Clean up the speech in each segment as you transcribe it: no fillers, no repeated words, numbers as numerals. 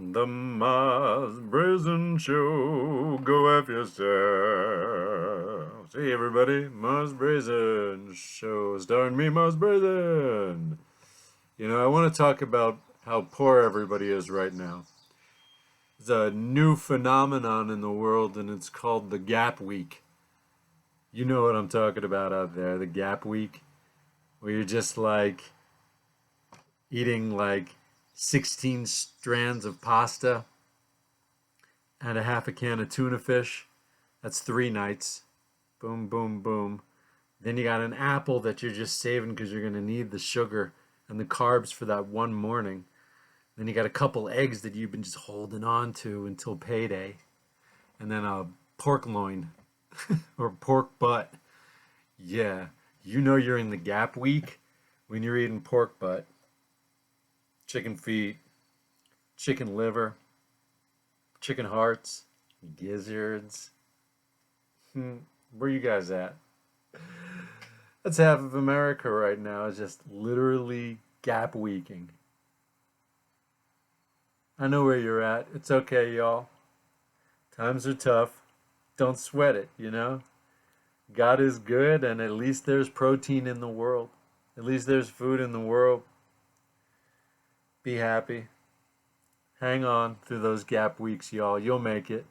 The Mars Brazen Show. Go F yourself. Hey everybody, Mars Brazen Show. Starring me, Mars Brazen. I want to talk about how poor everybody is right now. There's a new phenomenon in the world and it's called the Gap Week. You know what I'm talking about out there, the Gap Week, where you're just like eating like 16 strands of pasta and a half a can of tuna fish. That's 3 nights. Boom, boom, boom. Then you got an apple that you're just saving because you're going to need the sugar and the carbs for that one morning. Then you got a couple eggs that you've been just holding on to until payday. And then a pork loin or pork butt. Yeah, you know you're in the Gap Week when you're eating pork butt, chicken feet, chicken liver, chicken hearts, gizzards. Where you guys at? That's half of America right now is just literally Gap Weeking. I know where you're at. It's okay, y'all. Times are tough. Don't sweat it. God is good, and at least there's protein in the world. At least there's food in the world. Be happy. Hang on through those Gap weeks, y'all. You'll make it.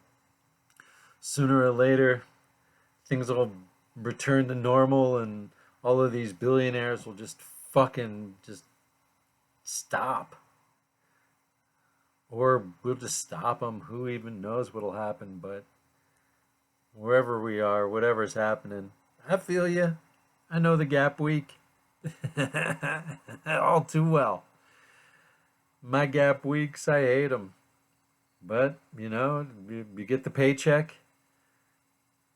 Sooner or later, things will return to normal, and all of these billionaires will just fucking just stop. Or we'll just stop them. Who even knows what'll happen, but wherever we are, whatever's happening, I feel you. I know the Gap Week all too well. My Gap Weeks, I hate them. But, you get the paycheck,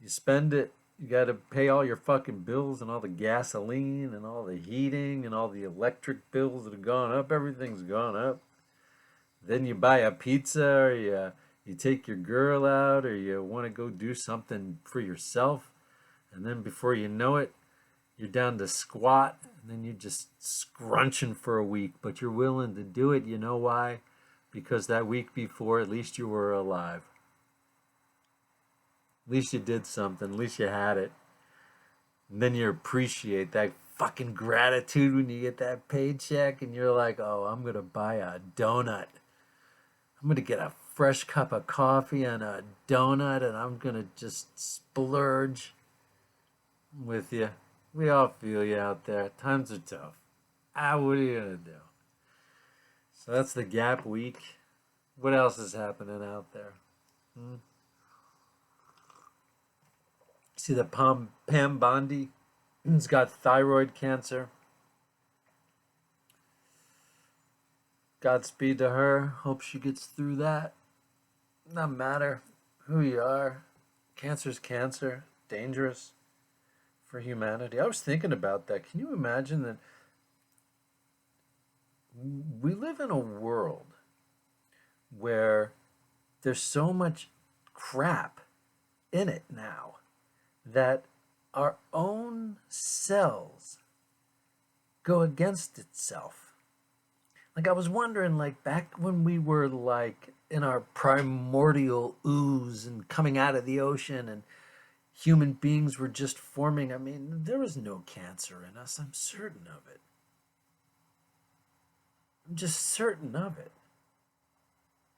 you spend it, you got to pay all your fucking bills and all the gasoline and all the heating and all the electric bills that have gone up. Everything's gone up. Then you buy a pizza or you take your girl out or you want to go do something for yourself. And then before you know it, you're down to squat. And then you're just scrunching for a week. But you're willing to do it. You know why? Because that week before, at least you were alive. At least you did something. At least you had it. And then you appreciate that fucking gratitude when you get that paycheck. And you're like, oh, I'm going to buy a donut. I'm going to get a fresh cup of coffee and a donut, and I'm going to just splurge with you. We all feel you out there. Times are tough. What are you going to do? So that's the Gap Week. What else is happening out there? See the Pam Bondi? He's got thyroid cancer. Godspeed to her. Hope she gets through that. Not matter who you are. Cancer's cancer. Dangerous for humanity. I was thinking about that. Can you imagine that we live in a world where there's so much crap in it now that our own cells go against itself. Like I was wondering, like back when we were like in our primordial ooze and coming out of the ocean and human beings were just forming, I mean, there was no cancer in us. I'm certain of it. I'm just certain of it.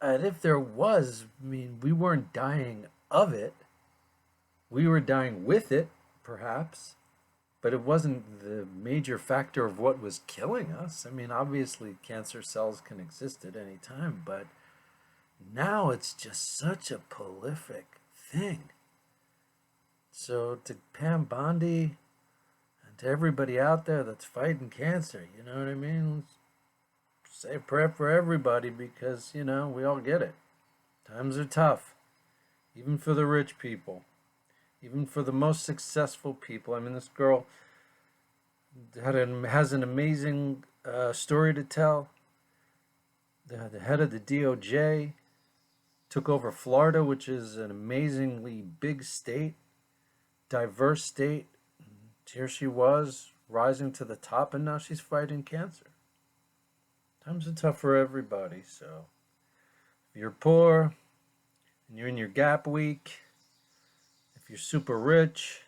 And if there was, I mean, we weren't dying of it. We were dying with it, perhaps. But it wasn't the major factor of what was killing us. I mean, obviously, cancer cells can exist at any time, but now it's just such a prolific thing. So to Pam Bondi and to everybody out there that's fighting cancer, you know what I mean? Let's say a prayer for everybody because, we all get it. Times are tough, even for the rich people. Even for the most successful people. I mean, this girl has an amazing story to tell. The head of the DOJ took over Florida, which is an amazingly big state, diverse state. Here she was, rising to the top, and now she's fighting cancer. Times are tough for everybody, so If you're poor and you're in your gap week, if you're super rich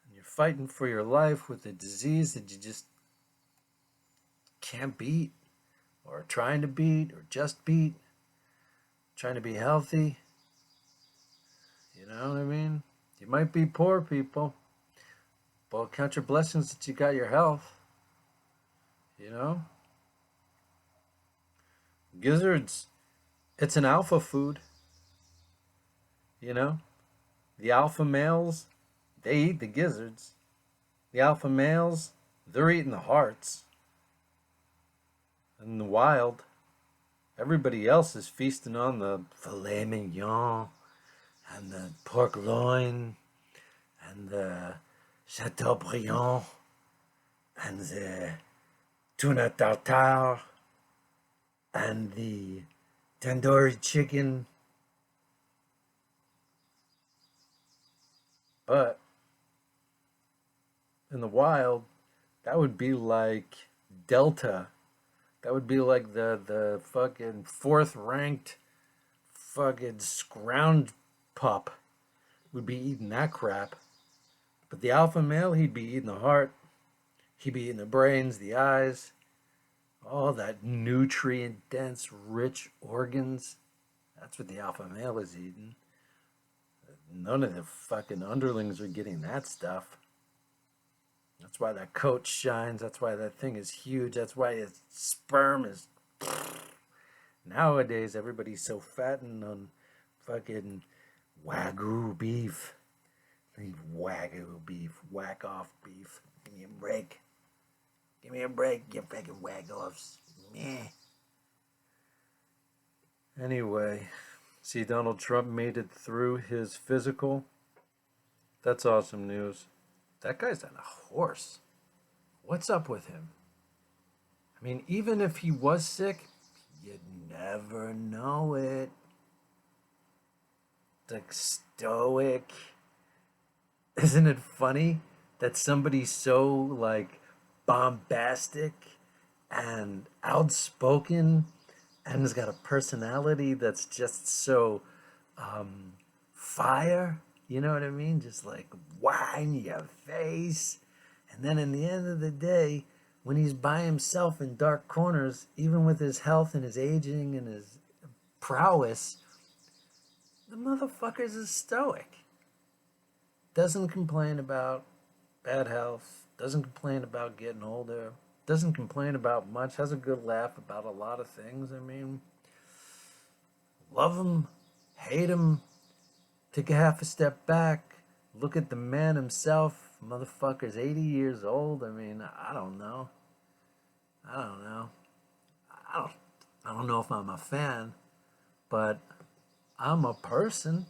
and you're fighting for your life with a disease that you just can't beat, or trying to beat, or just beat, trying to be healthy, you know what I mean? You might be poor, people, but count your blessings that you got your health, you know? Gizzards, it's an alpha food, you know? The alpha males, they eat the gizzards. The alpha males, they're eating the hearts. In the wild, everybody else is feasting on the filet mignon and the pork loin and the chateaubriand and the tuna tartare and the tandoori chicken. But in the wild, that would be like Delta. That would be like the fucking fourth ranked fucking scrounge pup would be eating that crap. But the alpha male, he'd be eating the heart. He'd be eating the brains, the eyes, all that nutrient dense, rich organs. That's what the alpha male is eating. None of the fucking underlings are getting that stuff. That's why that coat shines. That's why that thing is huge. That's why its sperm is... Nowadays, everybody's so fattened on fucking Wagyu beef. Wagyu beef. Whack off beef. Give me a break. Give me a break, you fucking wag-offs. Meh. Anyway, see, Donald Trump made it through his physical. That's awesome news. That guy's on a horse. What's up with him? I mean, even if he was sick, you'd never know it. Like stoic. Isn't it funny that somebody's so like bombastic and outspoken and has got a personality that's just so fire, you know what I mean? Just like wine your face. And then in the end of the day, when he's by himself in dark corners, even with his health and his aging and his prowess, the motherfucker's is stoic. Doesn't complain about bad health, doesn't complain about getting older, doesn't complain about much, has a good laugh about a lot of things. I mean, love him, hate him, take a half a step back, look at the man himself. Motherfucker's 80 years old. I mean, I don't know. I don't know if I'm a fan, but I'm a person.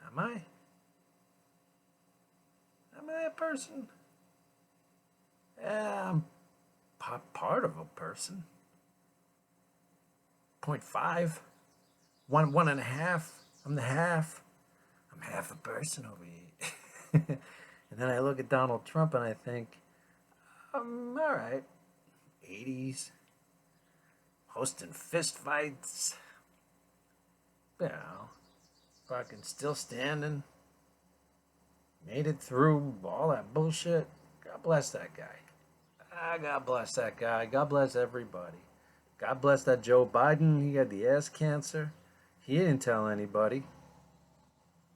Am I? Am I a person? Yeah, I'm part of a person. 0.5. One and a half. I'm the half. I'm half a person over here. And then I look at Donald Trump and I think, all right. 80s. Hosting fist fights. You know, fucking still standing. Made it through all that bullshit. God bless that guy. God bless that guy. God bless everybody. God bless that Joe Biden. He had the ass cancer. He didn't tell anybody.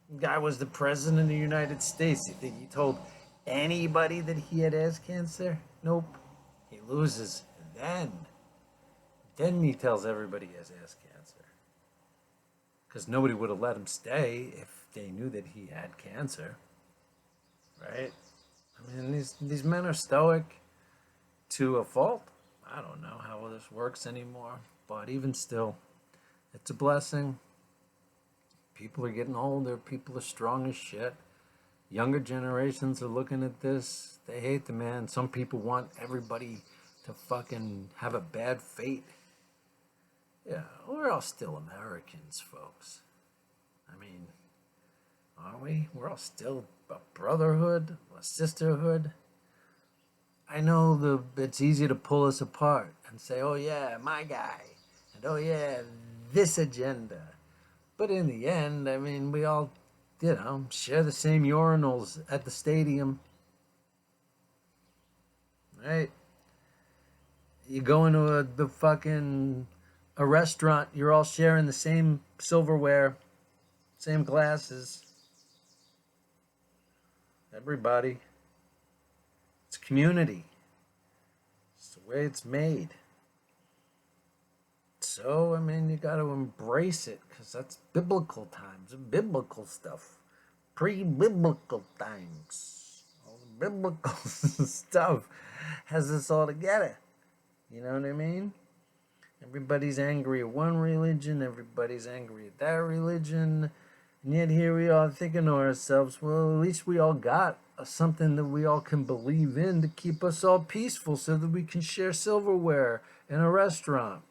The guy was the president of the United States. You think he told anybody that he had ass cancer? Nope. He loses. Then he tells everybody he has ass cancer. Because nobody would have let him stay if they knew that he had cancer. Right? I mean, these men are stoic to a fault. I don't know how this works anymore. But even still, it's a blessing. People are getting older. People are strong as shit. Younger generations are looking at this. They hate the man. Some people want everybody to fucking have a bad fate. Yeah, we're all still Americans, folks. I mean, aren't we? We're all still a brotherhood, a sisterhood. I know it's easy to pull us apart and say, oh yeah, my guy, And oh yeah, this agenda. But in the end, I mean, we all, share the same urinals at the stadium, right? You go into the fucking a restaurant, you're all sharing the same silverware, same glasses. Everybody. It's community. It's the way it's made. So, I mean, you got to embrace it because that's biblical times, biblical stuff, pre biblical times. All the biblical stuff has us all together. You know what I mean? Everybody's angry at one religion, everybody's angry at that religion, and yet here we are thinking to ourselves, well, at least we all got something that we all can believe in to keep us all peaceful so that we can share silverware in a restaurant.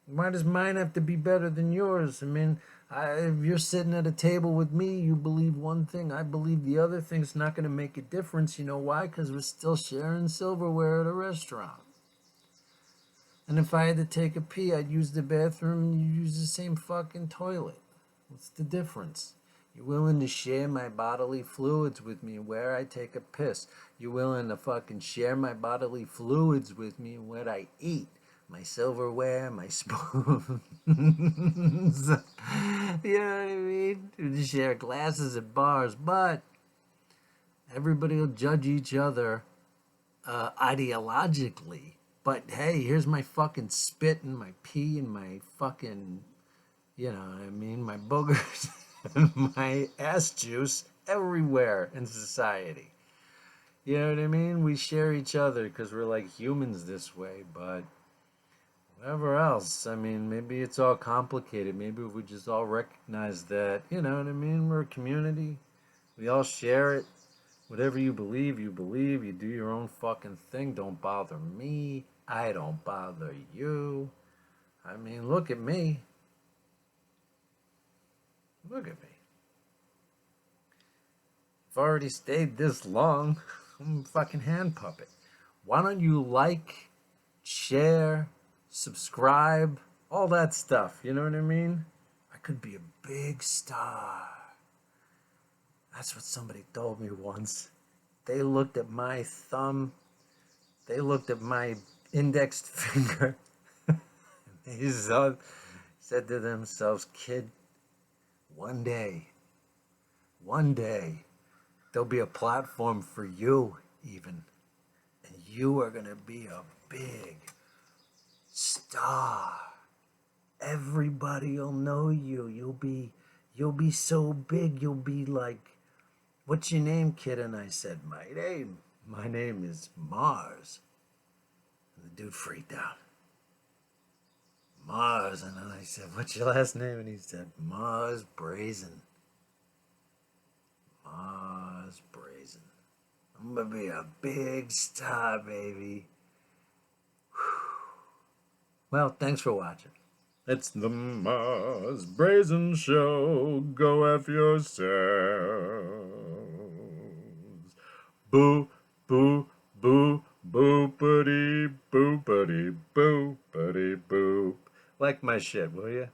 Why does mine have to be better than yours? I mean, if you're sitting at a table with me, you believe one thing, I believe the other thing. It's not going to make a difference. You know why? Because we're still sharing silverware at a restaurant. And if I had to take a pee, I'd use the bathroom and you use the same fucking toilet. What's the difference? You're willing to share my bodily fluids with me where I take a piss. You're willing to fucking share my bodily fluids with me what I eat. My silverware, my spoons. You know what I mean? We share glasses at bars, but everybody will judge each other ideologically. But hey, here's my fucking spit and my pee and my fucking, my boogers and my ass juice everywhere in society. You know what I mean? We share each other because we're like humans this way, but whatever else, I mean, maybe it's all complicated. Maybe if we just all recognize that, you know what I mean? We're a community. We all share it. Whatever you believe, you believe. You do your own fucking thing. Don't bother me. I don't bother you. I mean, look at me. Look at me. I've already stayed this long. I'm a fucking hand puppet. Why don't you like, share, subscribe, all that stuff? You know what I mean? I could be a big star. That's what somebody told me once. They looked at my thumb. They looked at my indexed finger. They said to themselves, kid, one day, there'll be a platform for you, even. And you are going to be a big star. Everybody will know you. You'll be so big, you'll be like, what's your name, kid? And I said, my name is Mars. And the dude freaked out. Mars. And then I said, what's your last name? And he said, Mars BRAZZEN. Mars BRAZZEN. I'm going to be a big star, baby. Well, thanks for watching. It's the Mars BRAZZEN Show. Go F yourselves. Boo, boo, boo, boopity, boopity, boopity, boop. Like my shit, will ya?